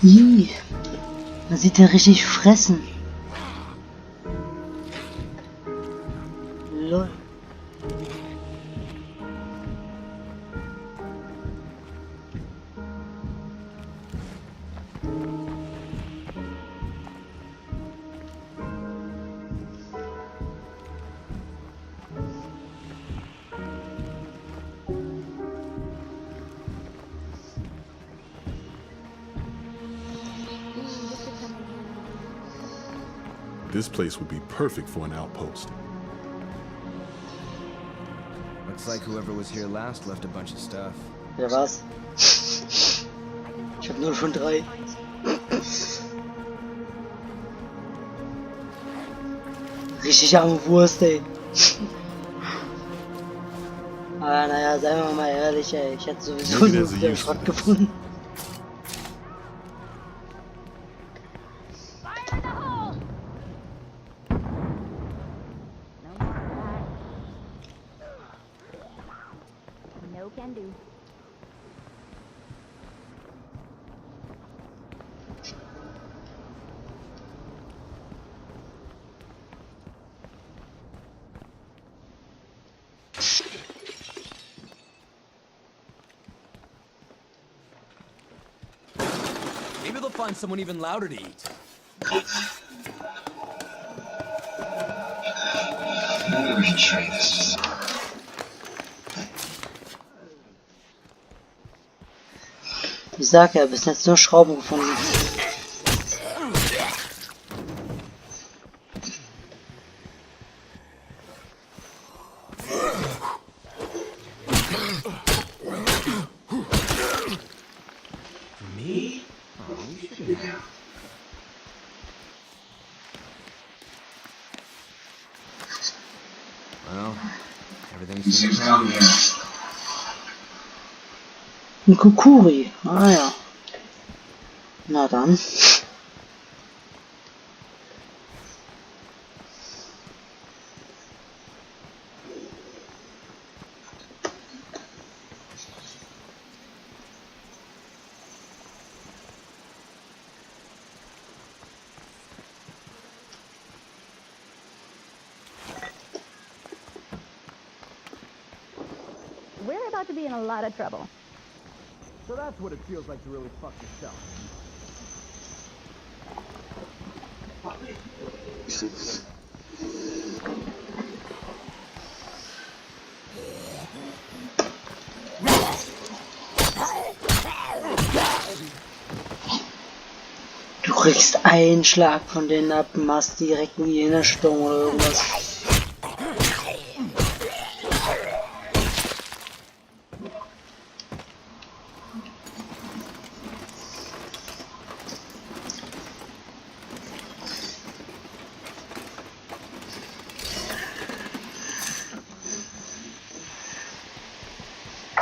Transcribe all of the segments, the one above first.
Ih, man sieht den richtig fressen. Lol. This place would be perfect for an outpost. Looks like whoever was here last left a bunch of stuff. Ja, was? Ich hab nur schon 3. Richtig arme Wurst, ey. Aber naja, seien wir mal ehrlich, ey. Ich hätte sowieso nur wieder Schrott gefunden. Maybe they'll find someone even louder to eat. Maybe we can trade this. Ich sag ja, bis jetzt nur Schrauben gefunden. Well, everything's Seems obvious. Ein Kukuri. Ah ja. Na dann. We're about to be in a lot of trouble. So that's what it feels like to really fuck yourself. Du kriegst einen Schlag von denen ab und machst direkt wie in der Sturm oder irgendwas.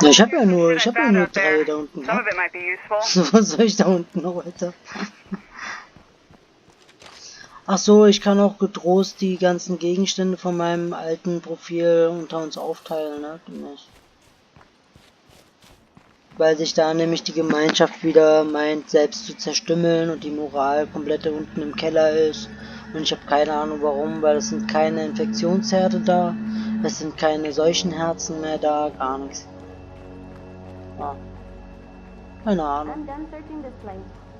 Ja, ich hab ja nur 3 da unten. Some of it might be useful. Was soll ich da unten noch weiter? Ach so, ich kann auch getrost die ganzen Gegenstände von meinem alten Profil unter uns aufteilen, ne? Weil sich da nämlich die Gemeinschaft wieder meint, selbst zu zerstümmeln und die Moral komplett unten im Keller ist. Und ich habe keine Ahnung warum, weil es sind keine Infektionsherde da, es sind keine Seuchenherzen mehr da, gar nichts. Ja. Keine Ahnung.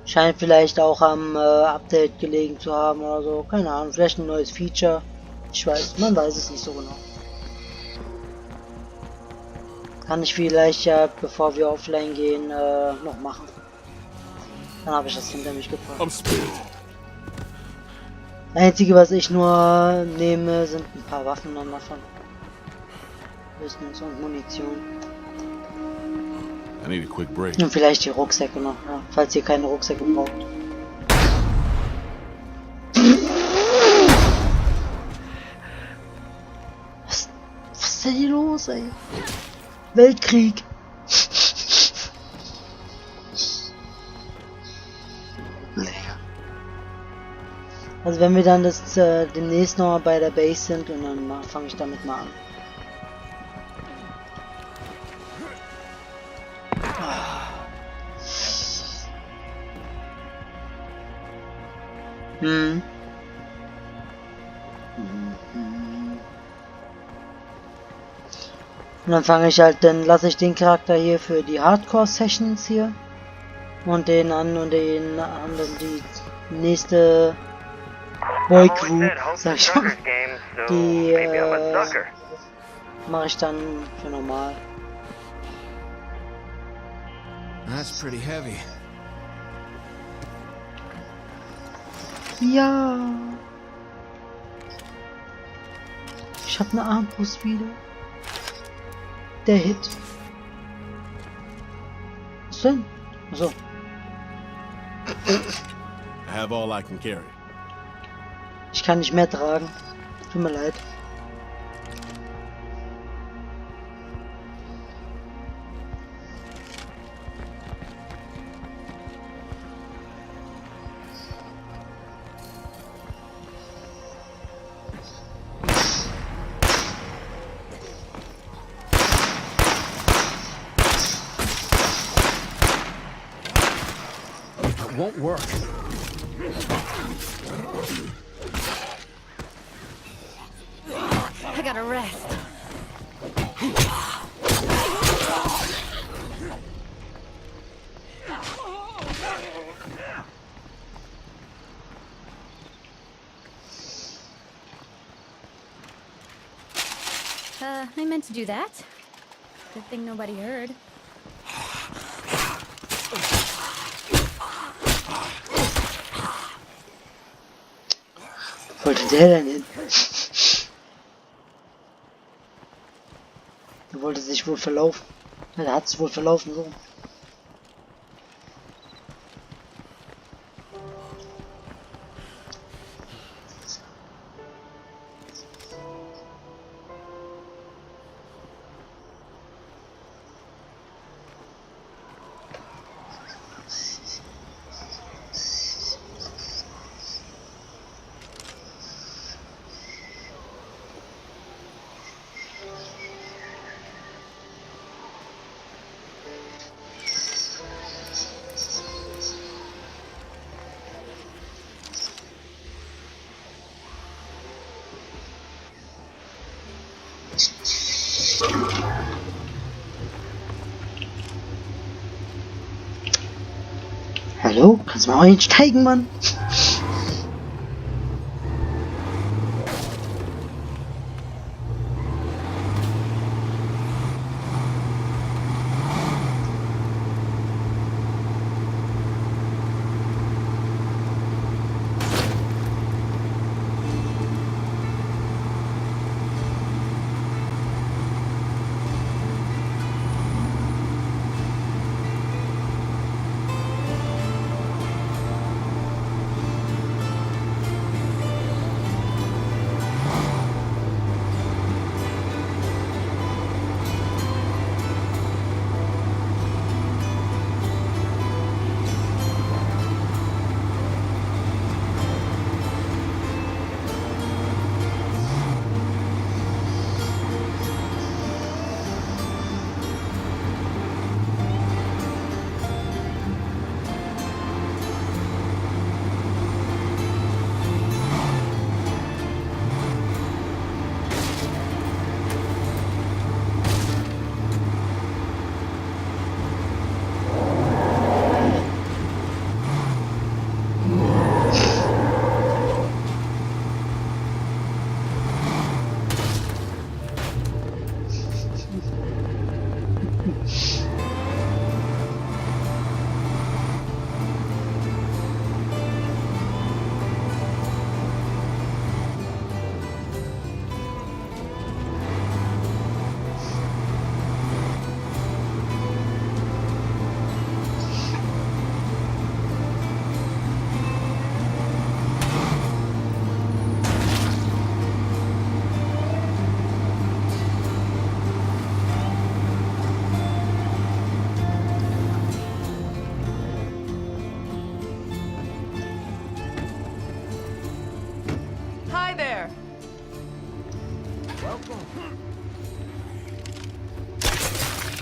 Scheint vielleicht auch am Update gelegen zu haben oder so. Keine Ahnung, vielleicht ein neues Feature. Ich weiß, man weiß es nicht so genau. Kann ich vielleicht ja, bevor wir offline gehen, noch machen. Dann habe ich das hinter mich gebracht. Das Einzige, was ich nur nehme, sind ein paar Waffen dann davon. Höchstens und Munition. I need a quick break. Und vielleicht die Rucksäcke noch, ja, falls ihr keine Rucksäcke braucht. Was ist denn hier los, ey? Weltkrieg! Also wenn wir dann demnächst noch mal bei der Base sind und dann fange ich damit mal an. Hm. Und dann fange ich halt, dann lasse ich den Charakter hier für die Hardcore-Sessions hier. Und den anderen die nächste Boy Group, sag ich mal. Die mache ich dann für normal. That's pretty heavy. Ja. Ich hab eine Armbrust wieder. Der Hit. Was denn? Achso. I have all I can carry. Ich kann nicht mehr tragen. Tut mir leid. It won't work. I gotta rest. I meant to do that. Good thing nobody heard. Wo wollte der denn hin? Er wollte sich wohl verlaufen. Er hat sich wohl verlaufen, so. Hallo? Kannst du mal einsteigen, Mann?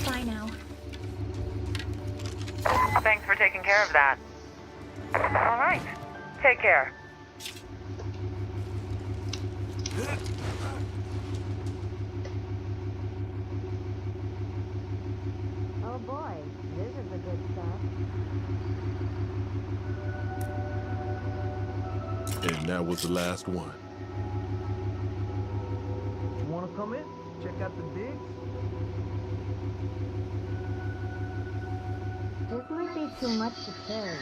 Bye now. Thanks for taking care of that. All right. Take care. Oh boy, this is the good stuff. And that was the last one. You wanna come in? Check out the digs? This might be too much to carry.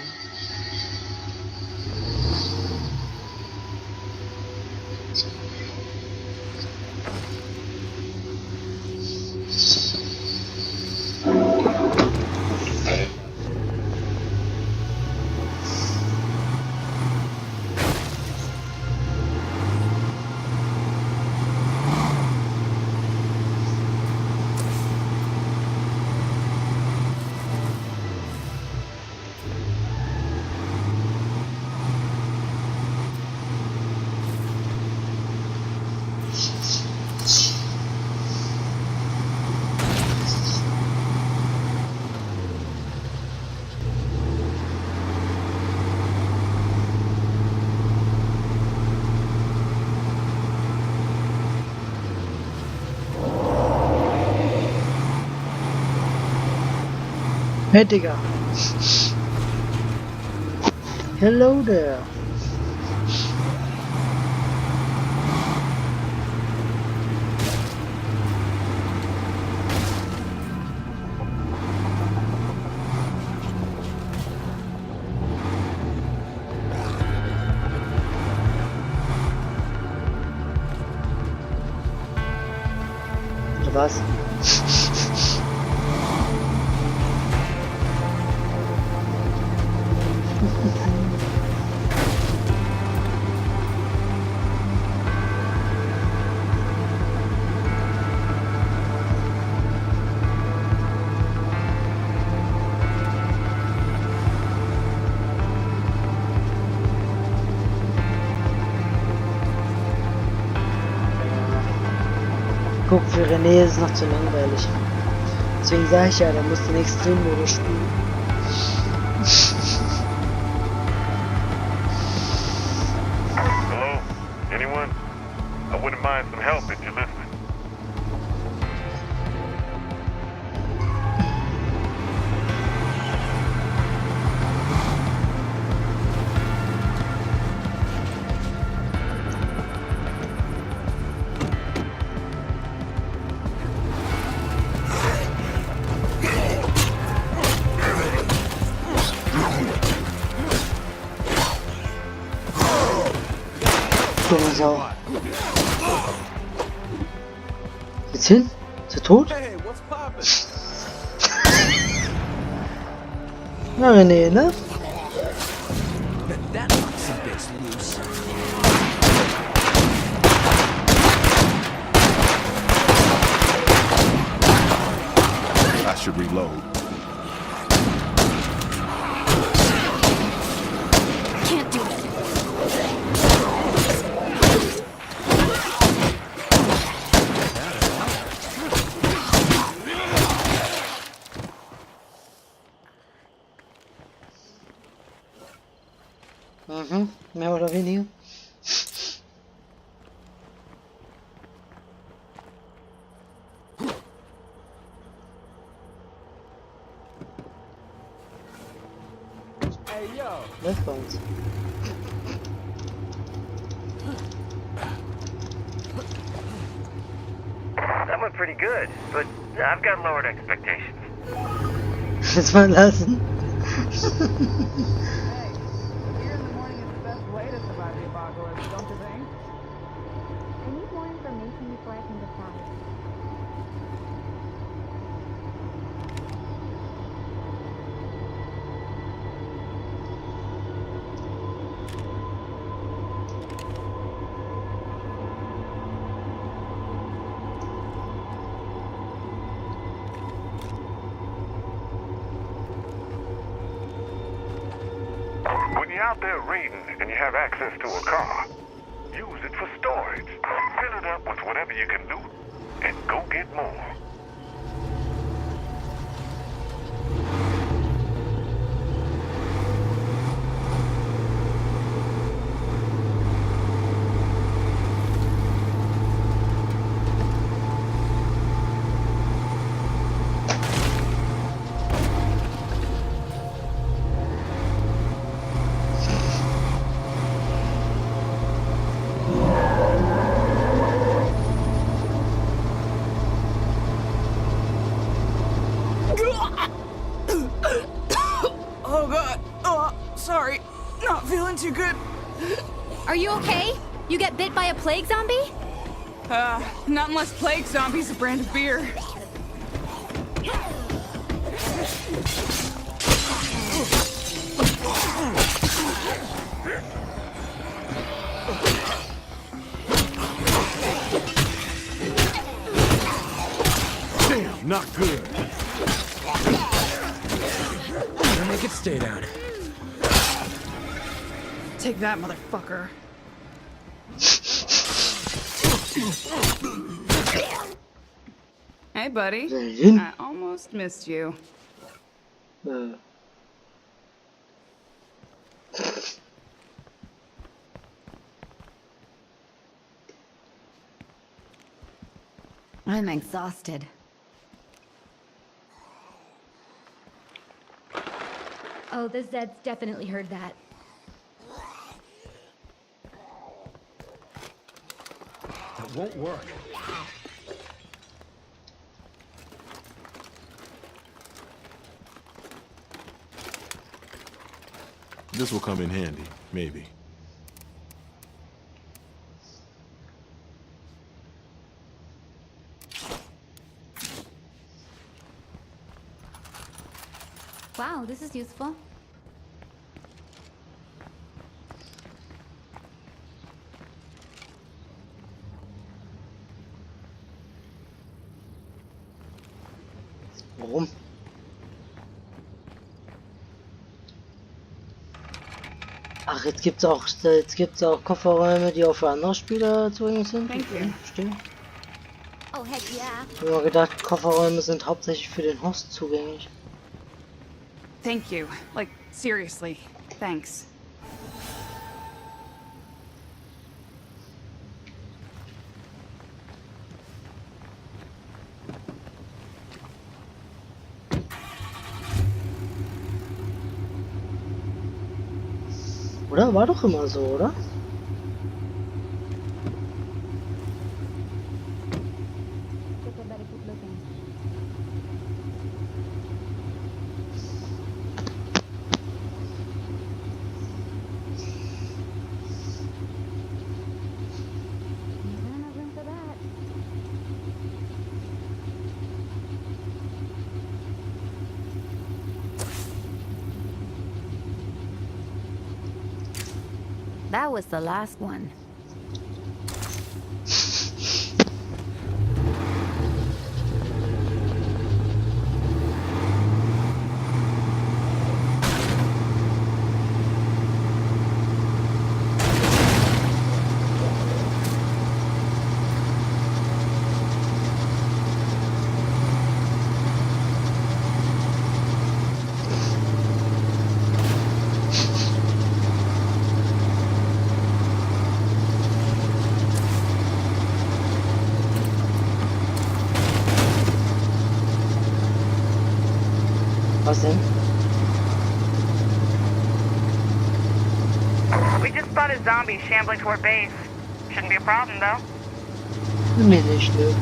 Hey, Digga. Hello there. Was? Guck, für René ist es noch zu langweilig. Deswegen sage ich ja, da muss den Extremmodus spielen. Hello? Anyone? I wouldn't mind some help if you're listening. Dumme Sau. Jetzt hin? Ist er tot? Hey, what's poppin'? Na René, ne? That knocks some bits loose. I should reload. Can't do it. Mehr oder weniger. Hey, yo. Läuft bei uns. That went pretty good, but I've got lowered expectations. Jetzt mal lassen. Here in the morning is the best way to survive the apocalypse, don't you think? I need more information before I can decide. When you're out there raiding and you have access to a car, use it for storage. Fill it up with whatever you can loot and go get more. Sorry, not feeling too good. Are you okay? You get bit by a plague zombie? Not unless Plague Zombie's a brand of beer. Damn, not good. Better make it stay down. Take that, motherfucker. Hey, buddy. I almost missed you. I'm exhausted. Oh, the Zeds definitely heard that. That won't work. This will come in handy, maybe. Wow, this is useful. Warum? Ach, jetzt gibt's auch Kofferräume, die auch für andere Spieler zugänglich sind. Thank you. Verstehe. Oh, heck yeah. Ich habe immer gedacht, Kofferräume sind hauptsächlich für den Host zugänglich. Thank you. Like, seriously. Thanks. Oder? War doch immer so, oder? That was the last one. Was denn? We just spotted zombies shambling toward base. Shouldn't be a problem, though. Mir nicht, ne?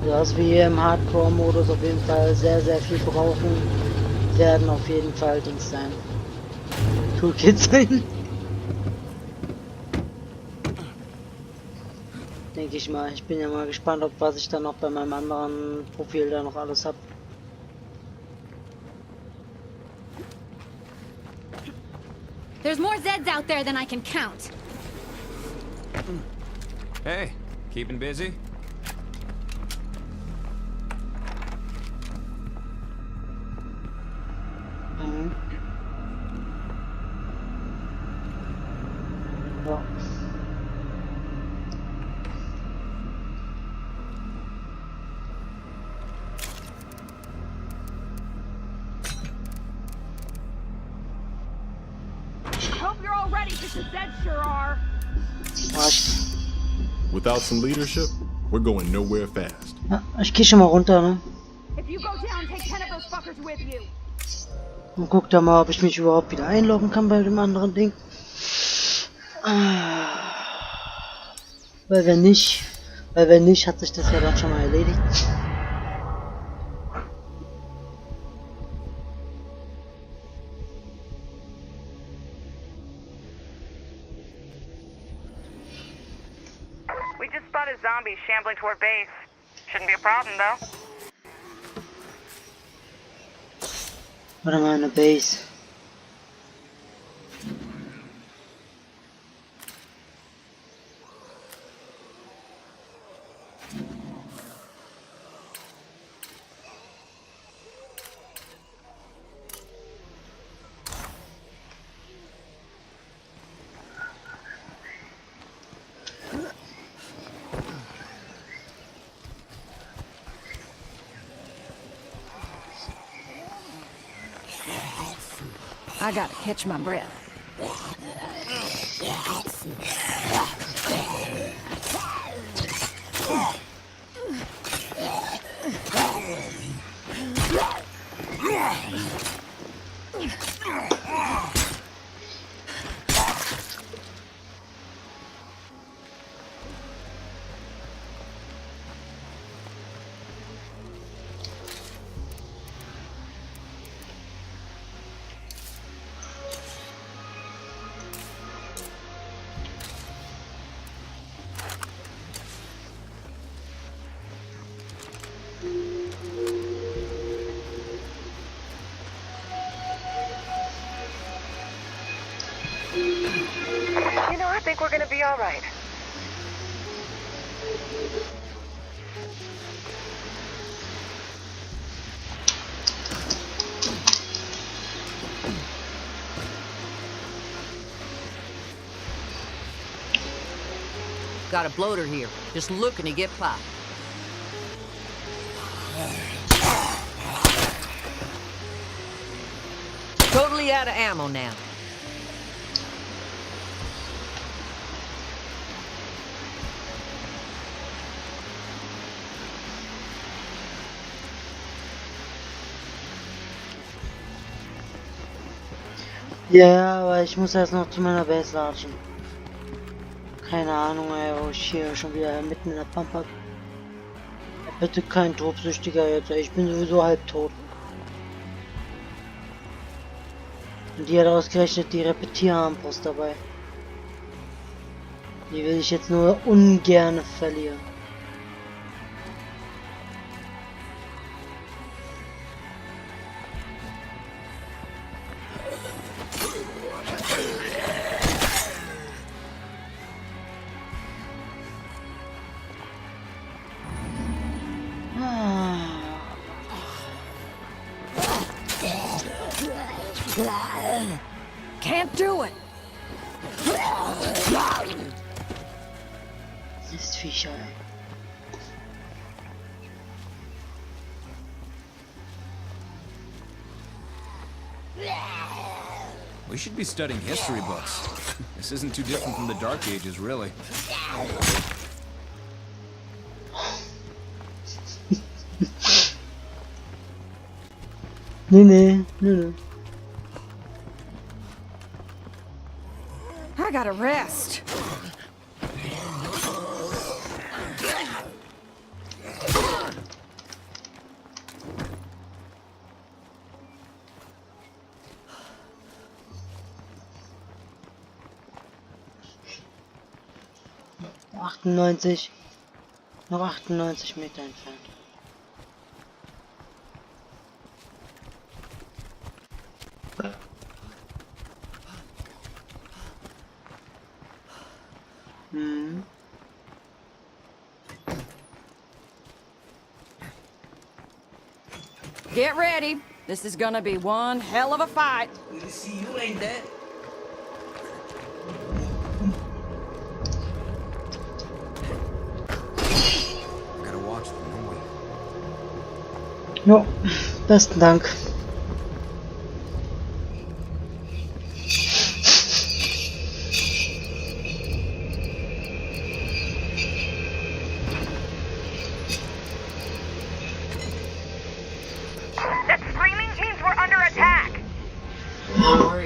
Das wir hier im Hardcore-Modus auf jeden Fall sehr, sehr viel brauchen, werden auf jeden Fall Dings sein. Toolkits sein. Denke ich mal. Ich bin ja mal gespannt, ob was ich dann noch bei meinem anderen Profil da noch alles habe. There's more Zeds out there than I can count. Hey, keeping busy? Mhm. Ja. ready because the Zeds sure are. Ah, Without some leadership, we're going nowhere fast. ich geh schon mal runter, ne? If you go down, take 10 of those fuckers with you. Und guck da mal, ob ich mich überhaupt wieder einloggen kann bei dem anderen Ding. Weil wenn nicht, hat sich das ja dann schon mal erledigt. We just spotted zombies shambling toward base. Shouldn't be a problem, though. Warte mal, eine Base. I gotta catch my breath. You know, I think we're gonna be all right. Got a bloater here. Just look and he get popped. Totally out of ammo now. Ja, aber ich muss erst noch zu meiner Base latschen. Keine Ahnung, ey, wo ich hier schon wieder mitten in der Pampa. Bitte kein Tobsüchtiger jetzt, ey. Ich bin sowieso halb tot. Und die hat ausgerechnet die Repetierarmbrust dabei. Die will ich jetzt nur ungern verlieren. Can't do it. Mistviecher, ey. We should be studying history books. This isn't too different from the Dark Ages, really. Nee. I gotta rest. Noch 98 Meter entfernt. Get ready. This is gonna be one hell of a fight. See, you ain't that. Gotta watch them, don't we? Jo, besten Dank.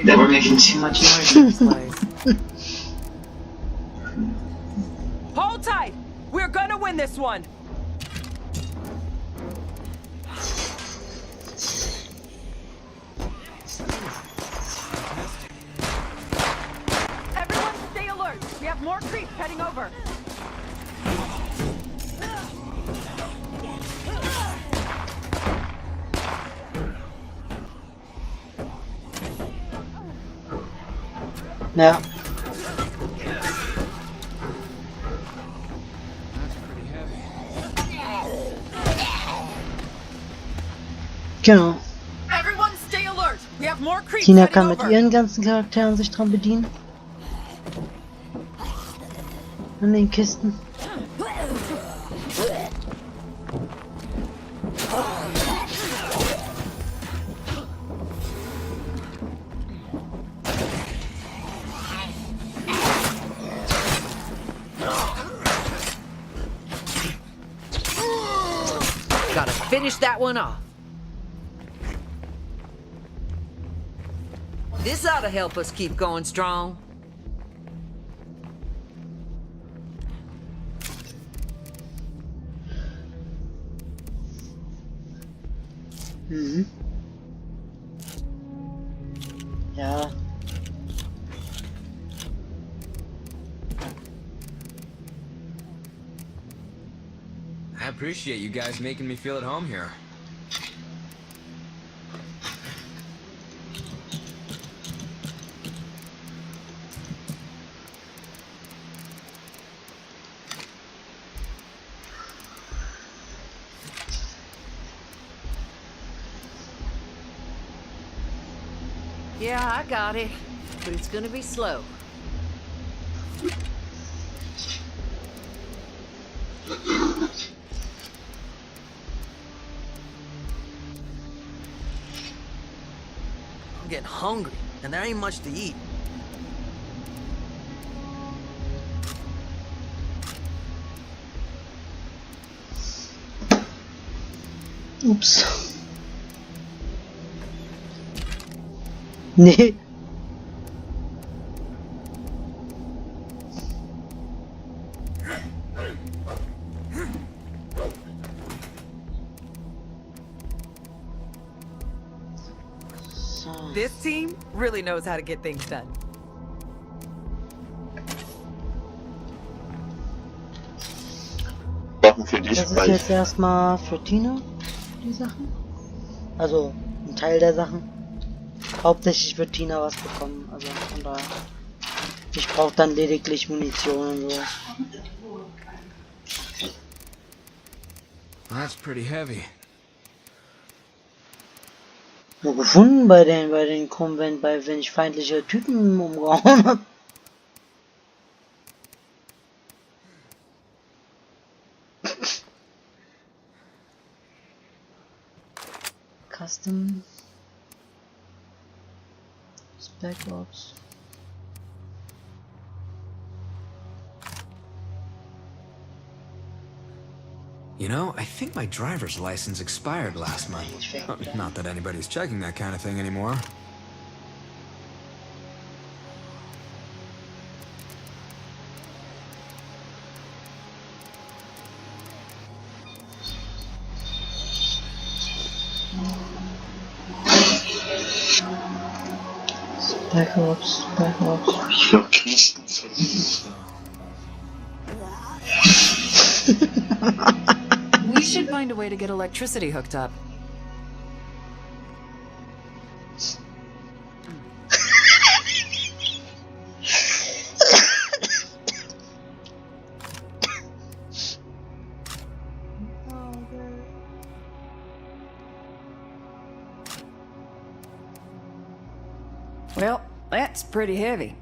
That we're making too much noise in this place. Hold tight! We're gonna win this one! Everyone stay alert! We have more creeps heading over! Ja. Genau. Everyone stay alert! We have more creeps Tina heading kann mit over! ihren ganzen Charakteren sich dran bedienen. An den Kisten. Gotta finish that one off. This ought to help us keep going strong. Mhm. Ja. I appreciate you guys making me feel at home here. Yeah, I got it. But it's gonna be slow. I'm getting hungry, and there ain't much to eat. Ups. Nee. So. This team really knows how to get things done. Das ist jetzt erstmal für Tina, die Sachen. Also, ein Teil der Sachen. Hauptsächlich wird Tina was bekommen, also von daher. Ich brauche dann lediglich Munition und so. That's pretty heavy. Nur gefunden bei den Konvent, wenn ich feindliche Typen umgehauen hab. Custom Spec Ops. You know, I think my driver's license expired last month. Not that anybody's checking that kind of thing anymore. Spec Ops, Spec Ops. We should find a way to get electricity hooked up. Well, that's pretty heavy.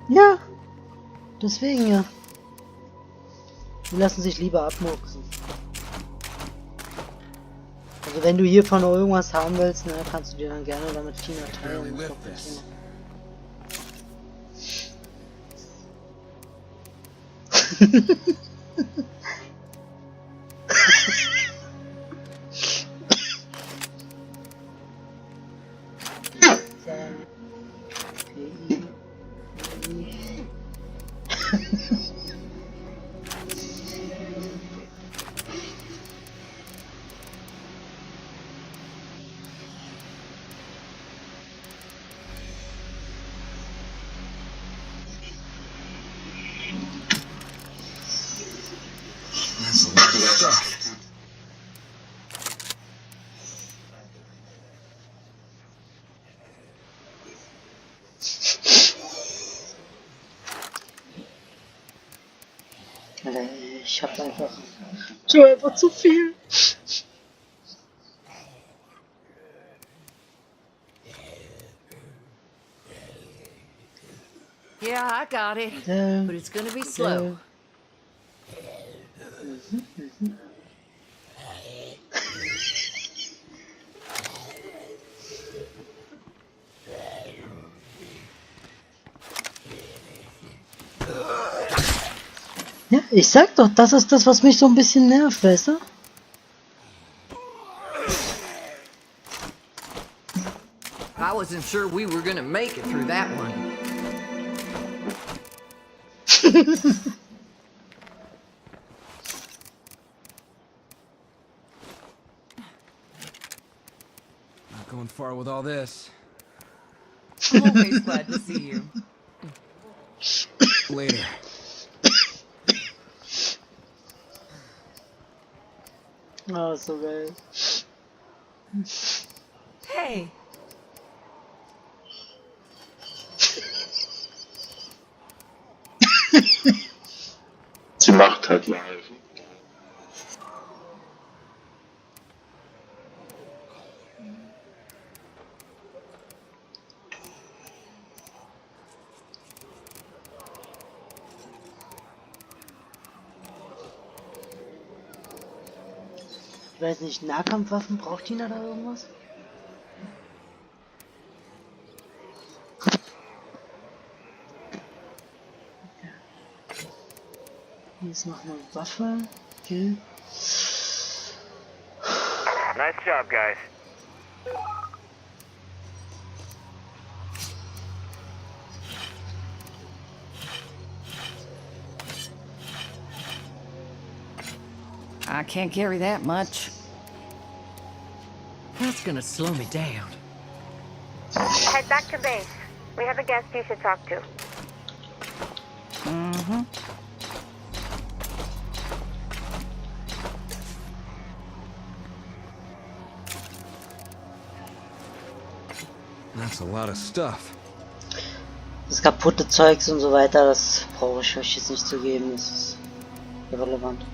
Ja, deswegen ja. Die lassen sich lieber abmurksen. Also wenn du hiervon noch irgendwas haben willst, ne, kannst du dir dann gerne damit Tina teilen. Das ist doch kein Thema. That's a lot of stuff. Ich hab einfach zu viel. Yeah, I got it. But it's gonna be slow. Ja, ich sag doch, das ist das, was mich so ein bisschen nervt, weißt du? I wasn't sure we were gonna make it through that one. Not going far with all this. Always glad to see you. Later. Oh, so geil. Hey. Sie macht halt live. Ich weiß nicht, Nahkampfwaffen, braucht Tina da irgendwas? Hier ist noch eine Waffe. Okay. Nice job, guys. I can't carry that much. That's gonna slow me down. Head back to base. We have a guest you should talk to. Mm-hmm. That's a lot of stuff. Das kaputte Zeugs und so weiter, das brauche ich euch jetzt nicht zu geben, das ist irrelevant.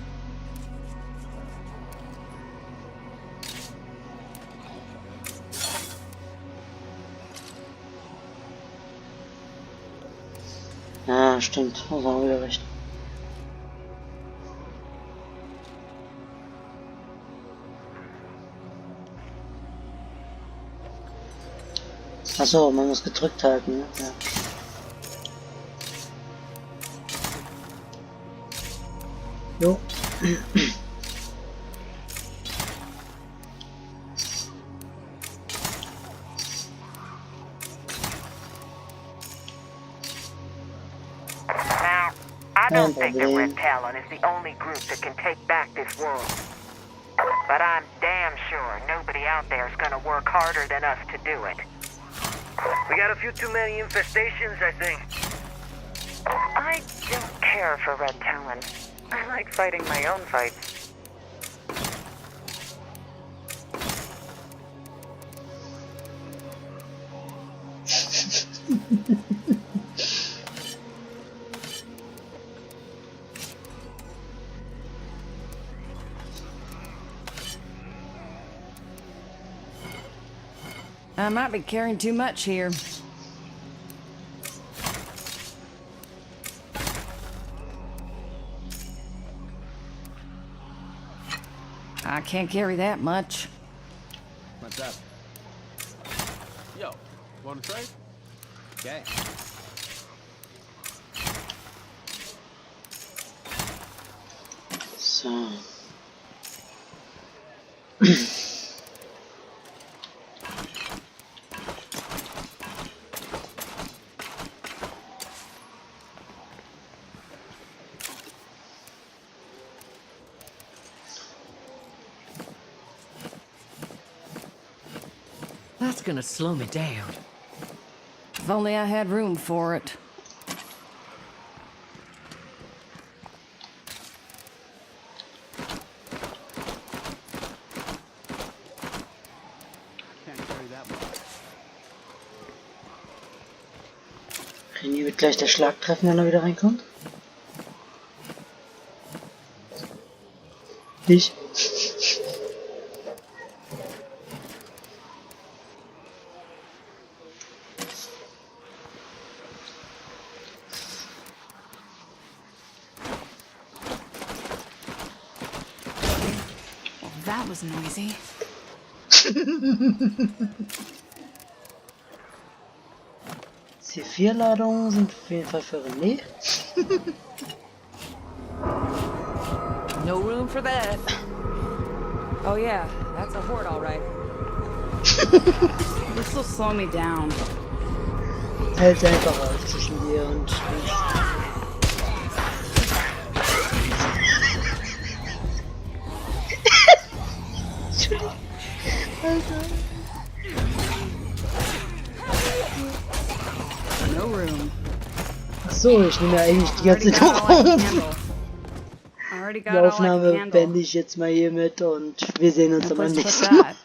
Ja, stimmt, das haben wir wieder recht. Achso, man muss gedrückt halten, ne? Ja. Jo. Now, I don't think that Red Talon is the only group that can take back this world. But I'm damn sure nobody out there is gonna work harder than us to do it. We got a few too many infestations, I think. I don't care for Red Talon. I like fighting my own fights. I might be carrying too much here. I can't carry that much. What's up? Yo, want to trade? Okay. So. That's gonna slow me down. If only I had room for it. Can't carry that much. René wird gleich der Schlag treffen, wenn er wieder reinkommt. Ich. That was noisy. C4-Ladungen sind auf jeden Fall für René. No room for that. Oh yeah, that's a horde, all right. This will slow me down. Hält einfach auf zwischen dir und No room. Achso, ich nehme ja eigentlich die ganze Zeit auf. Already Die got all I can Aufnahme handle. beende ich jetzt mal hier mit und wir sehen uns No am place to put nächsten Mal. that.